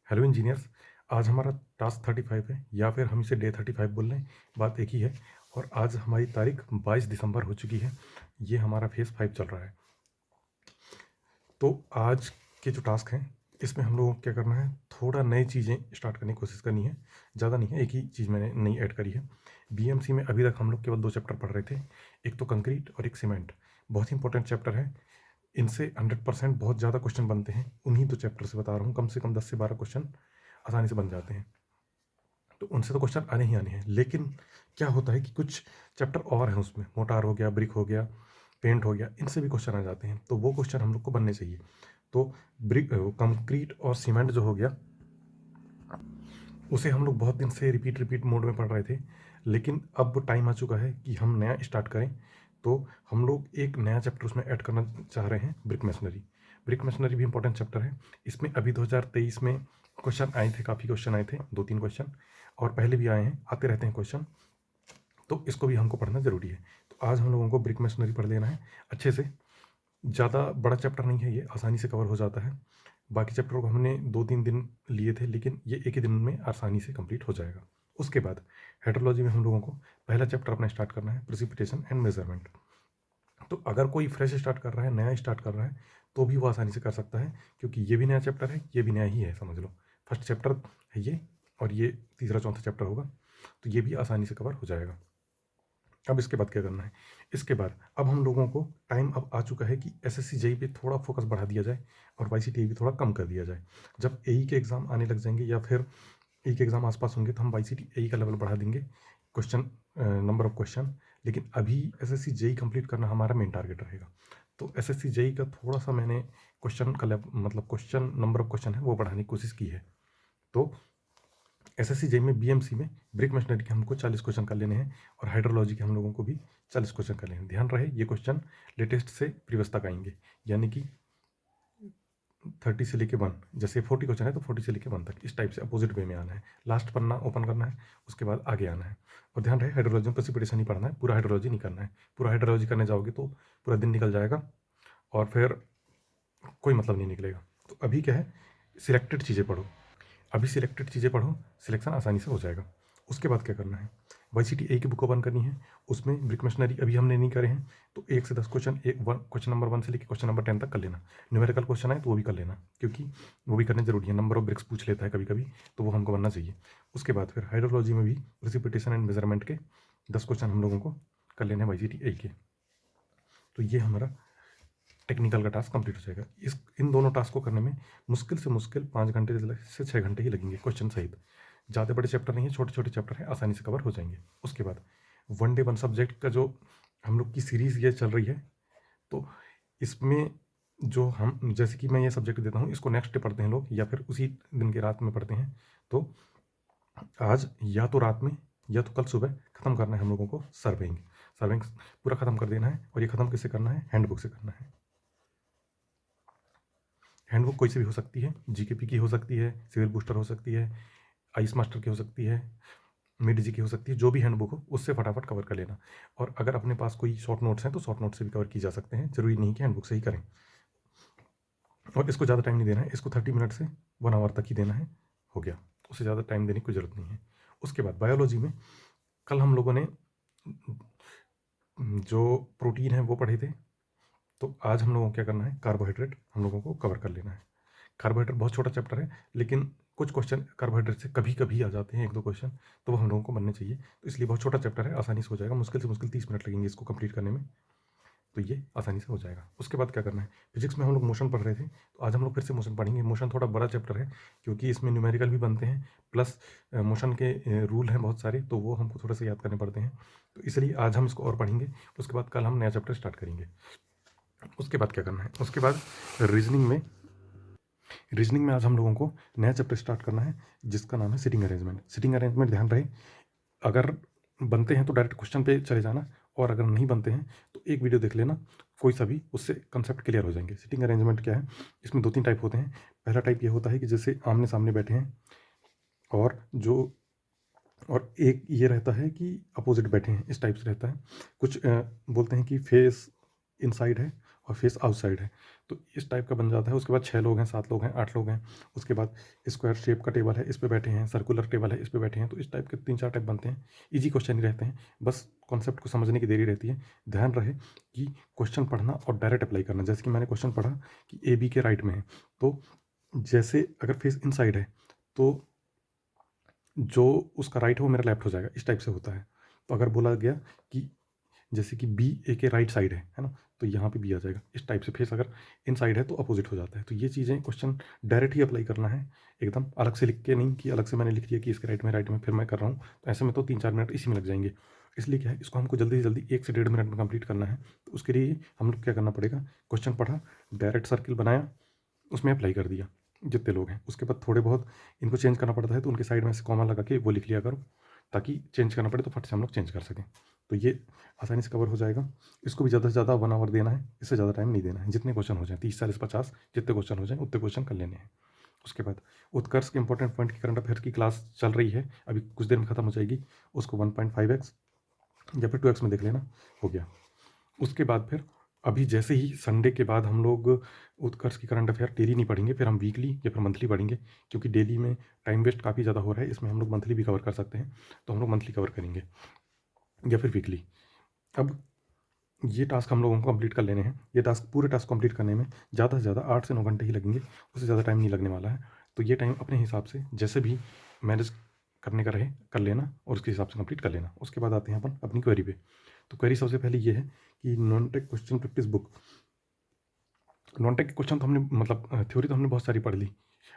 Hello engineers. आज हमारा task 35 है या फिर हम इसे डे 35 बोल लें, बात एक ही है। और आज हमारी तारीख 22 दिसंबर हो चुकी है। ये हमारा फेज़ 5 चल रहा है। तो आज के जो टास्क हैं इसमें हम लोगों को क्या करना है, थोड़ा नई चीज़ें स्टार्ट करने की कोशिश करनी है। ज़्यादा नहीं है, एक ही चीज़ मैंने नई ऐड करी है। बीएमसी में अभी तक हम लोग केवल 2 चैप्टर पढ़ रहे थे, एक तो कंक्रीट और एक सीमेंट। बहुत ही इंपॉर्टेंट चैप्टर है, इनसे 100% बहुत ज़्यादा क्वेश्चन बनते हैं। उन्हीं 2 चैप्टर से बता रहा हूँ, कम से कम 10 से 12 क्वेश्चन आसानी से बन जाते हैं। तो उनसे तो क्वेश्चन आने ही आने हैं, लेकिन क्या होता है कि कुछ चैप्टर और हैं उसमें, मोटार हो गया, ब्रिक हो गया, पेंट हो गया, इनसे भी क्वेश्चन आ जाते हैं। तो वो क्वेश्चन हम लोग को बनने चाहिए। तो ब्रिक, कंक्रीट और सीमेंट जो हो गया, उसे हम लोग बहुत दिन से रिपीट मोड में पढ़ रहे थे, लेकिन अब टाइम आ चुका है कि हम नया स्टार्ट करें। तो हम लोग एक नया चैप्टर उसमें ऐड करना चाह रहे हैं, ब्रिक मशीनरी। ब्रिक मशीनरी भी इंपॉर्टेंट चैप्टर है। इसमें अभी 2023 में क्वेश्चन आए थे, काफ़ी क्वेश्चन आए थे, 2-3 क्वेश्चन, और पहले भी आए हैं, आते रहते हैं क्वेश्चन। तो इसको भी हमको पढ़ना ज़रूरी है। तो आज हम लोगों को ब्रिक मशीनरी पढ़ लेना है अच्छे से। ज़्यादा बड़ा चैप्टर नहीं है, ये आसानी से कवर हो जाता है। बाकी चैप्टर को हमने 2-3 दिन लिए थे, लेकिन ये एक ही दिन में आसानी से कंप्लीट हो जाएगा। उसके बाद हाइड्रोलॉजी में हम लोगों को पहला चैप्टर अपना स्टार्ट करना है, प्रेसिपिटेशन एंड मेजरमेंट। तो अगर कोई फ्रेश स्टार्ट कर रहा है, नया स्टार्ट कर रहा है, तो भी वो आसानी से कर सकता है, क्योंकि ये भी नया चैप्टर है, ये भी नया ही है, समझ लो। फर्स्ट चैप्टर है ये, और ये तीसरा चौथा चैप्टर होगा, तो ये भी आसानी से कवर हो जाएगा। अब इसके बाद क्या करना है, इसके बाद अब हम लोगों को टाइम अब आ चुका है कि एसएससी जेई पे थोड़ा फोकस बढ़ा दिया जाए और वाईसीटीई भी थोड़ा कम कर दिया जाए। जब एई के एग्ज़ाम आने लग जाएंगे या फिर एई के एग्ज़ाम आसपास होंगे, तो हम वाईसीटीई का लेवल बढ़ा देंगे, क्वेश्चन, नंबर ऑफ क्वेश्चन। लेकिन अभी एसएससी जेई कंप्लीट करना हमारा मेन टारगेट रहेगा। तो एसएससी जेई का थोड़ा सा मैंने क्वेश्चन का मतलब क्वेश्चन, नंबर ऑफ क्वेश्चन है वो बढ़ाने की कोशिश की है। तो एसएससी जेई में बीएमसी में ब्रिक मशीनरी के हमको 40 क्वेश्चन कर लेने हैं, और हाइड्रोलॉजी के हम लोगों को भी 40 क्वेश्चन कर लेने हैं। ध्यान रहे, ये क्वेश्चन लेटेस्ट से प्रीवियस तक आएंगे, यानी कि 30 से लेके 1, जैसे 40 क्वेश्चन है तो 40 से लेके 1 तक, इस टाइप से अपोजिट वे में आना है। लास्ट पन्ना ओपन करना है, उसके बाद आगे आना है। और ध्यान रहे, हाइड्रोलॉजी में प्रेसिपिटेशन नहीं पढ़ना है, पूरा हाइड्रोलॉजी नहीं करना है। पूरा हाइड्रोलॉजी करने जाओगे तो पूरा दिन निकल जाएगा और फिर कोई मतलब नहीं निकलेगा। तो अभी क्या है, सिलेक्टेड चीज़ें पढ़ो, अभी सिलेक्टेड चीज़ें पढ़ो, सिलेक्शन आसानी से हो जाएगा। उसके बाद क्या करना है, वाईसीटीई की बुक ओपन करनी है, उसमें ब्रिक मशीनरी अभी हमने नहीं करे हैं, तो 1 से 10 क्वेश्चन, क्वेश्चन नंबर 1 से लेकर क्वेश्चन नंबर 10 तक कर लेना। न्यूमेरिकल क्वेश्चन है तो वो भी कर लेना, क्योंकि वो भी करने जरूरी है। नंबर ऑफ ब्रिक्स पूछ लेता है कभी कभी, तो वो हमको बनना चाहिए। उसके बाद फिर हाइड्रोलॉजी में भी प्रेसिपिटेशन एंड मेजरमेंट के 10 क्वेश्चन हम लोगों को कर लेने हैं वाईसीटीई के। तो ये हमारा टेक्निकल का टास्क कंप्लीट हो जाएगा। इन दोनों टास्क को करने में मुश्किल से मुश्किल 5 घंटे से 6 घंटे ही लगेंगे, क्वेश्चन सहित। ज़्यादा बड़े चैप्टर नहीं है, छोटे छोटे चैप्टर है, आसानी से कवर हो जाएंगे। उसके बाद 1 डे 1 सब्जेक्ट का जो हम लोग की सीरीज़ ये चल रही है, तो इसमें जो हम, जैसे कि मैं ये सब्जेक्ट देता हूँ, इसको नेक्स्ट डे पढ़ते हैं लोग, या फिर उसी दिन की रात में पढ़ते हैं। तो आज या तो रात में या तो कल सुबह ख़त्म करना है हम लोगों को सर्विंग। सर्विंग पूरा ख़त्म कर देना है, और ये ख़त्म किससे करना है, हैंडबुक से करना है। हैंडबुक कोई सी भी हो सकती है, जीकेपी की हो सकती है, सिविल बूस्टर हो सकती है, आइस मास्टर की हो सकती है, मिड जी की हो सकती है। जो भी हैंडबुक हो उससे फटाफट कवर कर लेना। और अगर अपने पास कोई शॉर्ट नोट्स हैं तो शॉर्ट नोट से भी कवर की जा सकते हैं, जरूरी नहीं कि हैंडबुक से ही करें। और इसको ज़्यादा टाइम नहीं देना है, इसको 30 मिनट से 1 आवर तक ही देना है, हो गया। उससे ज़्यादा टाइम देने की कोई ज़रूरत नहीं है। उसके बाद बायोलॉजी में कल हम लोगों ने जो प्रोटीन है वो पढ़े थे, तो आज हम लोगों को क्या करना है, कार्बोहाइड्रेट हम लोगों को कवर कर लेना है। कार्बोहाइड्रेट बहुत छोटा चैप्टर है, लेकिन कुछ क्वेश्चन कार्बोहाइड्रेट से कभी कभी आ जाते हैं, 1-2 क्वेश्चन, तो वो हम लोगों को बनने चाहिए। तो इसलिए बहुत छोटा चैप्टर है, आसानी से हो जाएगा। मुश्किल से मुश्किल 30 मिनट लगेंगे इसको कंप्लीट करने में, तो ये आसानी से हो जाएगा। उसके बाद क्या करना है, फिजिक्स में हम लोग मोशन पढ़ रहे थे, तो आज हम लोग फिर से मोशन पढ़ेंगे। मोशन थोड़ा बड़ा चैप्टर है, क्योंकि इसमें न्यूमेरिकल भी बनते हैं, प्लस मोशन के रूल हैं बहुत सारे, तो वो हमको थोड़े से याद करने पड़ते हैं। तो इसलिए आज हम इसको और पढ़ेंगे। उसके बाद कल हम नया चैप्टर स्टार्ट करेंगे। उसके बाद क्या करना है, उसके बाद रीजनिंग में आज हम लोगों को नया चैप्टर स्टार्ट करना है, जिसका नाम है सिटिंग अरेंजमेंट। सिटिंग अरेंजमेंट ध्यान रहे, अगर बनते हैं तो डायरेक्ट क्वेश्चन पे चले जाना, और अगर नहीं बनते हैं तो एक वीडियो देख लेना कोई सा भी, उससे कंसेप्ट क्लियर हो जाएंगे। सिटिंग अरेंजमेंट क्या है, इसमें 2-3 टाइप होते हैं। पहला टाइप ये होता है कि जैसे आमने सामने बैठे हैं, और जो और एक ये रहता है कि अपोजिट बैठे हैं, इस टाइप से रहता है। कुछ बोलते हैं कि फेस इनसाइड है, और फेस आउटसाइड है, तो इस टाइप का बन जाता है। उसके बाद 6 लोग हैं, 7 लोग हैं, 8 लोग हैं, उसके बाद स्क्वायर शेप का टेबल है, इस पे बैठे हैं, सर्कुलर टेबल है, इस पे बैठे हैं, तो इस टाइप के 3-4 टाइप बनते हैं। ईजी क्वेश्चन ही रहते हैं, बस कॉन्सेप्ट को समझने की देरी रहती है। ध्यान रहे कि क्वेश्चन पढ़ना और डायरेक्ट अप्लाई करना। जैसे कि मैंने क्वेश्चन पढ़ा कि ए बी के राइट में है, तो जैसे अगर फेस इनसाइड है तो जो उसका राइट है वो मेरा लेफ्ट हो जाएगा, इस टाइप से होता है। तो अगर बोला गया कि जैसे कि बी ए के राइट साइड है ना, तो यहाँ पे बी आ जाएगा, इस टाइप से। फेस अगर इन साइड है तो अपोजिट हो जाता है। तो ये चीज़ें क्वेश्चन डायरेक्ट ही अप्लाई करना है, एकदम अलग से लिख के नहीं कि अलग से मैंने लिख दिया कि इसके राइट में फिर मैं कर रहा हूँ, तो ऐसे में तो 3-4 मिनट इसी में लग जाएंगे। इसलिए क्या है, इसको हमको जल्दी से जल्दी 1 से 1.5 मिनट में कंप्लीट करना है। तो उसके लिए हम लोग क्या करना पड़ेगा, क्वेश्चन पढ़ा, डायरेक्ट सर्किल बनाया, उसमें अप्लाई कर दिया जितने लोग हैं। उसके बाद थोड़े बहुत इनको चेंज करना पड़ता है, तो उनके साइड में से कॉमा लगा के वो लिख लिया करो, ताकि चेंज करना पड़े तो फट से हम लोग चेंज कर सकें। तो ये आसानी से कवर हो जाएगा। इसको भी ज़्यादा से ज़्यादा 1 आवर देना है, इससे ज़्यादा टाइम नहीं देना है। जितने क्वेश्चन हो जाएँ, 30, 40, 50 जितने क्वेश्चन हो जाएँ उतने क्वेश्चन कर लेने हैं। उसके बाद उत्कर्ष के इंपॉर्टेंट पॉइंट की करंट अफेयर की क्लास चल रही है, अभी कुछ देर में खत्म हो जाएगी। उसको 1.5x या फिर 2x में देख लेना, हो गया। उसके बाद फिर अभी जैसे ही संडे के बाद हम लोग उत्कर्ष की करंट अफेयर डेली नहीं पढ़ेंगे, फिर हम वीकली या फिर मंथली पढ़ेंगे, क्योंकि डेली में टाइम वेस्ट काफ़ी ज़्यादा हो रहा है। इसमें हम लोग मंथली भी कवर कर सकते हैं, तो हम लोग मंथली कवर करेंगे या फिर वीकली। अब ये टास्क हम लोगों को कंप्लीट कर लेने हैं। ये टास्क, पूरे टास्क कंप्लीट करने में ज़्यादा से ज़्यादा 8 से 9 घंटे ही लगेंगे, उससे ज़्यादा टाइम नहीं लगने वाला है। तो ये टाइम अपने हिसाब से जैसे भी मैनेज करने का रहे कर लेना, और उसके हिसाब से कंप्लीट कर लेना। उसके बाद आते हैं अपन अपनी क्वेरी पे। तो क्वेरी सबसे पहले ये है कि non tech question practice book. Non tech के क्वेश्चन तो हमने मतलब थ्योरी तो हमने बहुत सारी पढ़ ली,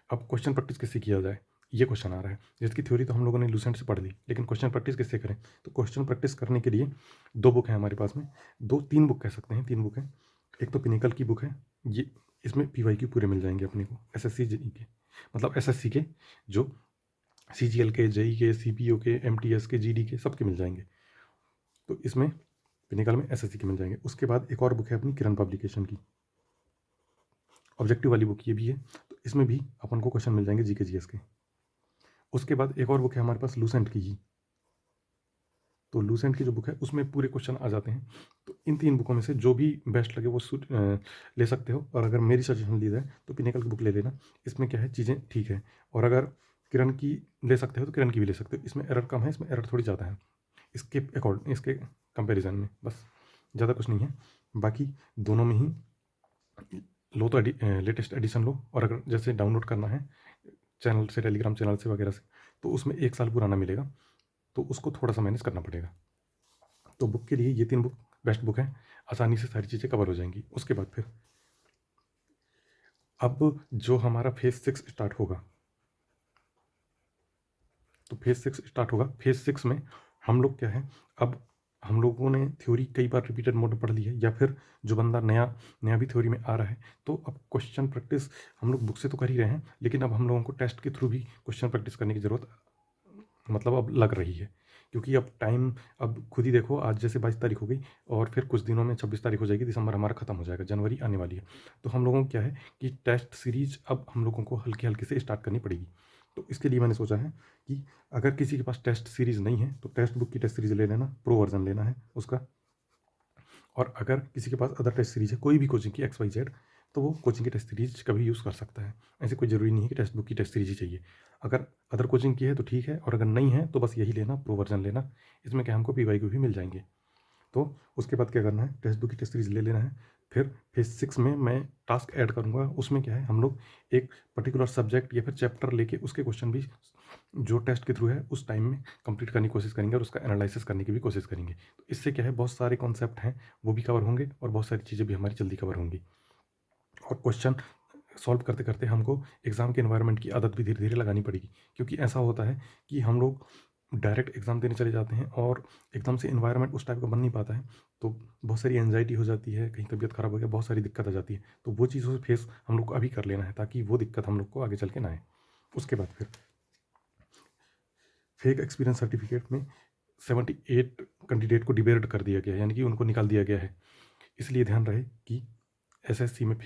अब क्वेश्चन प्रैक्टिस किससे किया जाए, ये क्वेश्चन आ रहा है। जिसकी थ्योरी तो हम लोगों ने लूसेंट से पढ़ ली, लेकिन क्वेश्चन प्रैक्टिस किससे करें। तो क्वेश्चन प्रैक्टिस करने के लिए 2 बुक हैं हमारे पास में, 2-3 बुक कह सकते हैं, 3 बुक हैं। एक तो पिनिकल की बुक है, ये इसमें PYQ पूरे मिल जाएंगे अपने को, SSC JEE के, मतलब SSC के, जो CGL के, JEE के, CPO के, MTS के, GD के, सबके मिल जाएंगे। तो इसमें पिनिकल में SSC के मिल जाएंगे। उसके बाद एक और बुक है अपनी किरण पब्लिकेशन की, ऑब्जेक्टिव वाली बुक ये भी है, तो इसमें भी अपन को क्वेश्चन मिल जाएंगे GK GS के। उसके बाद एक और बुक है हमारे पास लूसेंट की ही, तो लूसेंट की जो बुक है उसमें पूरे क्वेश्चन आ जाते हैं। तो इन 3 बुकों में से जो भी बेस्ट लगे वो ले सकते हो। और अगर मेरी सजेशन ली जाए तो पिनिकल की बुक ले लेना, इसमें क्या है, चीज़ें ठीक है। और अगर किरण की ले सकते हो तो किरण की भी ले सकते हो, इसमें एरर कम है, इसमें एरर थोड़ी ज़्यादा है इसके कंपेरिजन में, बस ज़्यादा कुछ नहीं है। बाकी दोनों में ही लो तो लेटेस्ट एडिशन लो, और अगर जैसे डाउनलोड करना है चैनल से, टेलीग्राम चैनल से वगैरह से, तो उसमें 1 साल पुराना मिलेगा, तो उसको थोड़ा सा मैनेज करना पड़ेगा। तो बुक के लिए ये 3 बुक बेस्ट बुक हैं, आसानी से सारी चीज़ें कवर हो जाएंगी। उसके बाद फिर अब जो हमारा फेज़ 6 स्टार्ट होगा, तो फेज़ 6 स्टार्ट होगा। फेज़ 6 में हम लोग क्या है, अब हम लोगों ने थ्योरी कई बार रिपीटेड मोड में पढ़ ली है, या फिर जो बंदा नया नया भी थ्योरी में आ रहा है, तो अब क्वेश्चन प्रैक्टिस हम लोग बुक से तो कर ही रहे हैं, लेकिन अब हम लोगों को टेस्ट के थ्रू भी क्वेश्चन प्रैक्टिस करने की ज़रूरत मतलब अब लग रही है। क्योंकि अब टाइम, अब खुद ही देखो, आज जैसे 22 तारीख हो गई, और फिर कुछ दिनों में 26 तारीख हो जाएगी, दिसंबर हमारा खत्म हो जाएगा, जनवरी आने वाली है। तो हम लोगों को क्या है कि टेस्ट सीरीज अब हम लोगों को हल्के हल्के से स्टार्ट करनी पड़ेगी। तो इसके लिए मैंने सोचा है कि अगर किसी के पास टेस्ट सीरीज़ नहीं है तो टेक्स्ट बुक की टेस्ट सीरीज़ ले लेना, प्रो वर्जन लेना है उसका। और अगर किसी के पास अदर टेस्ट सीरीज़ है, कोई भी कोचिंग की XYZ, तो वो कोचिंग की टेस्ट सीरीज कभी यूज़ कर सकता है। ऐसे कोई ज़रूरी नहीं है कि टेक्स्ट बुक की टेस्ट सीरीज ही चाहिए। अगर अदर कोचिंग की है तो ठीक है, और अगर नहीं है तो बस यही लेना, प्रो वर्जन लेना। इसमें क्या हमको PYQ भी मिल जाएंगे। तो उसके बाद क्या करना है, टेक्स्ट बुक की टेस्ट सीरीज ले लेना है। फिर फेज 6 में मैं टास्क ऐड करूँगा, उसमें क्या है, हम लोग एक पर्टिकुलर सब्जेक्ट या फिर चैप्टर लेके उसके क्वेश्चन भी जो टेस्ट के थ्रू है उस टाइम में कंप्लीट करने की कोशिश करेंगे, और उसका एनालिसिस करने की भी कोशिश करेंगे। तो इससे क्या है, बहुत सारे कॉन्सेप्ट हैं वो भी कवर होंगे, और बहुत सारी चीज़ें भी हमारी जल्दी कवर होंगी। और क्वेश्चन सॉल्व करते करते हमको एग्ज़ाम के एनवायरनमेंट की आदत भी धीरे धीरे लगानी पड़ेगी। क्योंकि ऐसा होता है कि हम लोग डायरेक्ट एग्ज़ाम देने चले जाते हैं, और एकदम से एनवायरनमेंट उस टाइप का बन नहीं पाता है, तो बहुत सारी एंजाइटी हो जाती है, कहीं तबीयत ख़राब हो गया, बहुत सारी दिक्कत आ जाती है। तो वो चीज़ों से फेस हम लोग को अभी कर लेना है, ताकि वो दिक्कत हम लोग को आगे चल के ना आए। उसके बाद फिर फेक एक्सपीरियंस सर्टिफिकेट में 78 कैंडिडेट को डिबेट कर दिया गया है, यानी कि उनको निकाल दिया गया है। इसलिए ध्यान रहे कि SSC में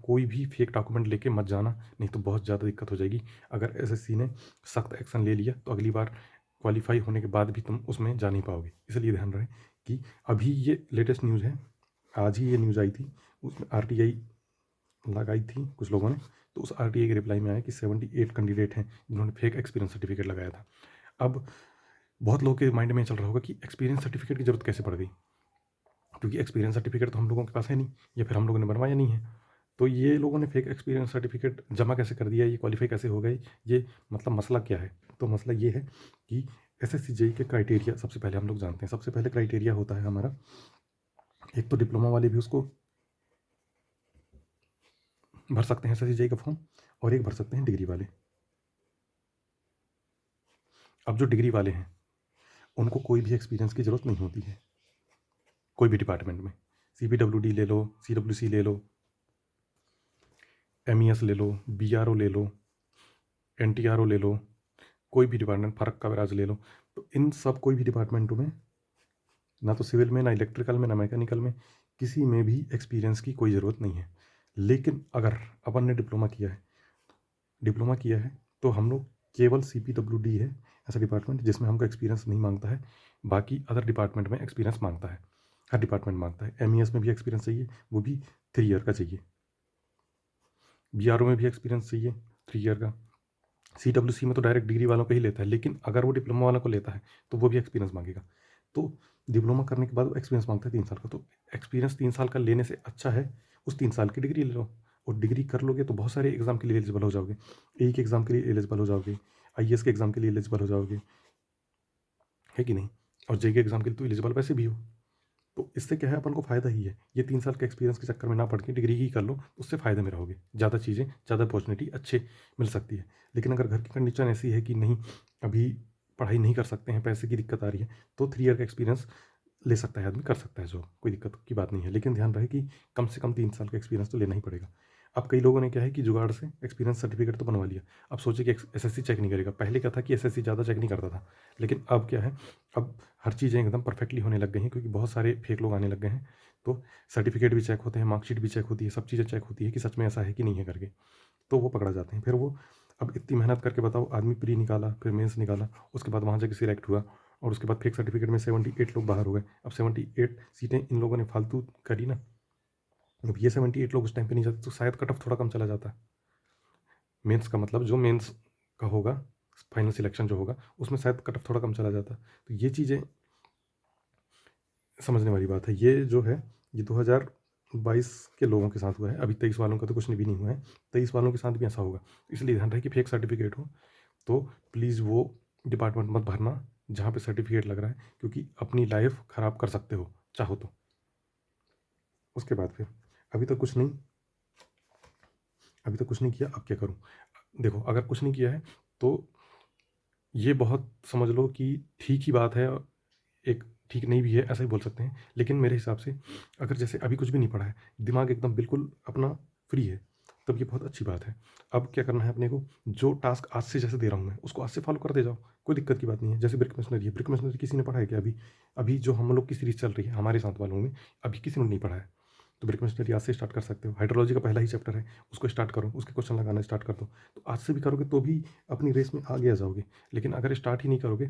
कोई भी फेक डॉक्यूमेंट लेके मत जाना, नहीं तो बहुत ज़्यादा दिक्कत हो जाएगी। अगर SSC ने सख्त एक्शन ले लिया तो अगली बार क्वालिफाई होने के बाद भी तुम उसमें जा नहीं पाओगे। इसलिए ध्यान रहे कि अभी ये लेटेस्ट न्यूज़ है, आज ही ये न्यूज़ आई थी, उसमें RTI लगाई थी कुछ लोगों ने, तो उस RTI के रिप्लाई में आया कि 78 कैंडिडेट हैं जिन्होंने फेक एक्सपीरियंस सर्टिफिकेट लगाया था। अब बहुत लोगों के माइंड में चल रहा होगा कि एक्सपीरियंस सर्टिफिकेट की ज़रूरत कैसे पड़ गई, क्योंकि एक्सपीरियंस सर्टिफिकेट तो हम लोगों के पास है नहीं, या फिर हम लोगों ने बनवाया नहीं है, तो ये लोगों ने फेक एक्सपीरियंस सर्टिफिकेट जमा कैसे कर दिया, ये क्वालिफाई कैसे हो गए, ये मतलब मसला क्या है। तो मसला ये है कि SSC JEE के क्राइटेरिया सबसे पहले हम लोग जानते हैं। सबसे पहले क्राइटेरिया होता है हमारा, एक तो डिप्लोमा वाले भी उसको भर सकते हैं SSC JEE का फॉर्म, और एक भर सकते हैं डिग्री वाले। अब जो डिग्री वाले हैं उनको कोई भी एक्सपीरियंस की ज़रूरत नहीं होती है, कोई भी डिपार्टमेंट में। CPWD ले लो, CWC ले लो, MES ले लो, BRO ले लो, NTRO ले लो, कोई भी डिपार्टमेंट, फर्क का राज ले लो, तो इन सब कोई भी डिपार्टमेंटों में, ना तो सिविल में, ना इलेक्ट्रिकल में, ना मैकेनिकल में, किसी में भी एक्सपीरियंस की कोई ज़रूरत नहीं है। लेकिन अगर अपन ने डिप्लोमा किया है तो हम लोग केवल CPWD है ऐसा डिपार्टमेंट जिसमें हमको एक्सपीरियंस नहीं मांगता है, बाकी अदर डिपार्टमेंट में एक्सपीरियंस मांगता है। हर डिपार्टमेंट मांगता है। MES में भी एक्सपीरियंस चाहिए, वो भी 3 ईयर का चाहिए। BRO में भी एक्सपीरियंस चाहिए 3 ईयर का। CWC में तो डायरेक्ट डिग्री वालों को ही लेता है, लेकिन अगर वो डिप्लोमा वालों को लेता है तो वो भी एक्सपीरियंस मांगेगा। तो डिप्लोमा करने के बाद वो एक्सपीरियंस मांगता है 3 साल का। तो एक्सपीरियंस 3 साल का लेने से अच्छा है उस 3 साल की डिग्री ले लो, और डिग्री कर लोगे तो बहुत सारे एग्ज़ाम के लिए एलिजिबल हो जाओगे। AE के एग्ज़ाम के लिए एलिजिबल हो जाओगे, IAS के एग्ज़ाम के लिए एलिजिबल हो जाओगे, है कि नहीं? और JEE के एग्ज़ाम के लिए तो एलिजिबल वैसे भी हो। तो इससे क्या है, अपन को फ़ायदा ही है। ये 3 साल के एक्सपीरियंस के चक्कर में ना पड़ के डिग्री ही कर लो, तो उससे फ़ायदे में रहोगे। ज़्यादा चीज़ें, ज़्यादा अपॉर्चुनिटी अच्छे मिल सकती है। लेकिन अगर घर की कंडीशन ऐसी है कि नहीं, अभी पढ़ाई नहीं कर सकते हैं, पैसे की दिक्कत आ रही है, तो 3 ईयर का एक्सपीरियंस ले सकता है आदमी, कर सकता है जॉब, कोई दिक्कत की बात नहीं है। लेकिन ध्यान रहे कि कम से कम 3 साल का एक्सपीरियंस तो लेना ही पड़ेगा। अब कई लोगों ने क्या है कि जुगाड़ से एक्सपीरियंस सर्टिफिकेट तो बनवा लिया। अब सोचे कि SSC चेक नहीं करेगा। पहले क्या था कि SSC ज़्यादा चेक नहीं करता था, लेकिन अब क्या है, अब हर चीज़ें एकदम परफेक्टली होने लग गई हैं, क्योंकि बहुत सारे फेक लोग आने लग गए हैं। तो सर्टिफिकेट भी चेक होते हैं, मार्कशीट भी चेक होती है, सब चीज़ें चेक होती है कि सच में ऐसा है कि नहीं है करके, तो वो पकड़ा जाते हैं। फिर वो, अब इतनी मेहनत करके बताओ, आदमी प्री निकाला, फिर मेंस निकाला, उसके बाद वहाँ जाके सिलेक्ट हुआ, और उसके बाद फेक सर्टिफिकेट में 78 लोग बाहर हो गए। अब 78 सीटें इन लोगों ने फालतू करी ना। अब ये 78 लोग उस टाइम पे नहीं जाते तो शायद कट ऑफ थोड़ा कम चला जाता। मेंस का मतलब जो मेंस का होगा, फाइनल सिलेक्शन जो होगा, उसमें शायद कट ऑफ थोड़ा कम चला जाता। तो ये चीज़ें समझने वाली बात है। ये जो है, ये 2022 के लोगों के साथ हुआ है। अभी 23 वालों का तो कुछ भी नहीं हुआ है। 23 वालों के साथ भी ऐसा होगा। इसलिए ध्यान रहे कि फेक सर्टिफिकेट हो तो प्लीज़ वो डिपार्टमेंट मत भरना जहाँ पे सर्टिफिकेट लग रहा है, क्योंकि अपनी लाइफ ख़राब कर सकते हो चाहो तो। उसके बाद फिर अभी तक कुछ नहीं, अभी तक कुछ नहीं किया, अब क्या करूँ? देखो, अगर कुछ नहीं किया है तो ये बहुत समझ लो कि ठीक ही बात है, एक ठीक नहीं भी है, ऐसा ही बोल सकते हैं। लेकिन मेरे हिसाब से अगर जैसे अभी कुछ भी नहीं पढ़ा है, दिमाग एकदम बिल्कुल अपना फ्री है, तब ये बहुत अच्छी बात है। अब क्या करना है अपने को, जो टास्क आज से जैसे दे रहा हूँ मैं, उसको आज से फॉलो करते जाओ, कोई दिक्कत की बात नहीं है। जैसे ब्रिक मशीनरी है, ब्रिक मशीनरी किसी ने पढ़ा है क्या अभी? अभी जो हम लोग की सीरीज़ चल रही है हमारे साथ वालों में, अभी किसी ने नहीं पढ़ा है। तो ब्रिक मशीनरी आज से स्टार्ट कर सकते हो। हाइड्रोलॉजी का पहला ही चैप्टर है, उसको स्टार्ट करो, उसके क्वेश्चन लगाना स्टार्ट कर दो। तो आज से भी करोगे तो भी अपनी रेस में आगे आ जाओगे। लेकिन अगर स्टार्ट ही नहीं करोगे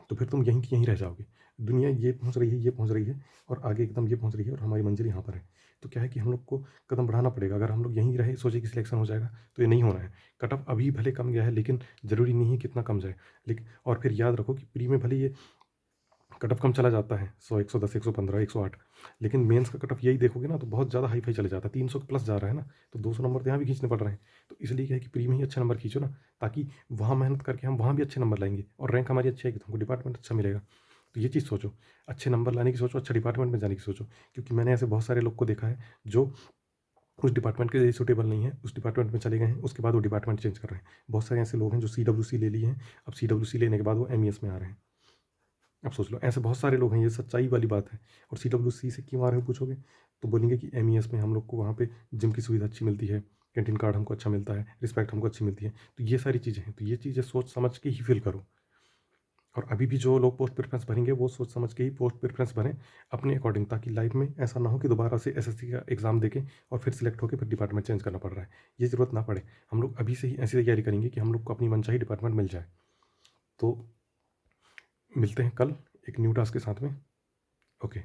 तो फिर तुम यहीं की यहीं रह जाओगे। दुनिया ये पहुंच रही है, ये पहुंच रही है, और आगे एकदम ये पहुंच रही है, और हमारी मंजिल यहाँ पर है। तो क्या है कि हम लोग को कदम बढ़ाना पड़ेगा। अगर हम लोग यहीं रहे, सोचे कि सिलेक्शन हो जाएगा, तो ये नहीं होना है। कट ऑफ अभी भले कम गया है, लेकिन ज़रूरी नहीं है कितना कम जाए। लेकिन और फिर याद रखो कि प्री में भले ये कट ऑफ कम चला जाता है, 100, 110, 115, 108, लेकिन मेंस का कट ऑफ यही देखोगे ना, तो बहुत ज़्यादा हाई फाई चले जाता है। 300 के प्लस जा रहा है ना, तो 200 नंबर तो यहाँ भी खींचने पड़ रहे हैं। तो इसलिए क्या है कि प्री में ही अच्छे नंबर खींचो ना, ताकि वहाँ मेहनत करके हम वहाँ भी अच्छे नंबर लाएंगे, और रैंक हमारी अच्छी आएगी तो हमको डिपार्टमेंट अच्छा मिलेगा। तो ये चीज़ सोचो, अच्छे नंबर लाने की सोचो, अच्छा डिपार्टमेंट में जाने की सोचो। क्योंकि मैंने ऐसे बहुत सारे लोग को देखा है जो उस डिपार्टमेंट के लिए सूटेबल नहीं है, उस डिपार्टमेंट में चले गए हैं, उसके बाद वो डिपार्टमेंट चेंज कर रहे हैं। बहुत सारे ऐसे लोग हैं जो CWC ले लिए हैं, अब CWC लेने के बाद वो MES में आ रहे हैं। अब सोच लो, ऐसे बहुत सारे लोग हैं, ये सच्चाई वाली बात है। और CWC से क्यों आ रहे हो पूछोगे, तो बोलेंगे कि MES में हम लोग को वहाँ पे जिम की सुविधा अच्छी मिलती है, कैंटीन कार्ड हमको अच्छा मिलता है, रिस्पेक्ट हमको अच्छी मिलती है। तो ये सारी चीज़ें हैं, तो ये चीज़ें सोच समझ के ही फिल करो। और अभी भी जो लोग पोस्ट प्रेफरेंस भरेंगे, वो सोच समझ के ही पोस्ट प्रेफरेंस भरें अपने अकॉर्डिंग, ताकि लाइफ में ऐसा ना हो कि दोबारा से SSC का एग्ज़ाम देके और फिर सिलेक्ट होकर फिर डिपार्टमेंट चेंज करना पड़ रहा है। ये ज़रूरत ना पड़े। हम लोग अभी से ही ऐसी तैयारी करेंगे कि हम लोग को अपनी मनचाही डिपार्टमेंट मिल जाए। तो मिलते हैं कल एक न्यू टास्क के साथ में। ओके।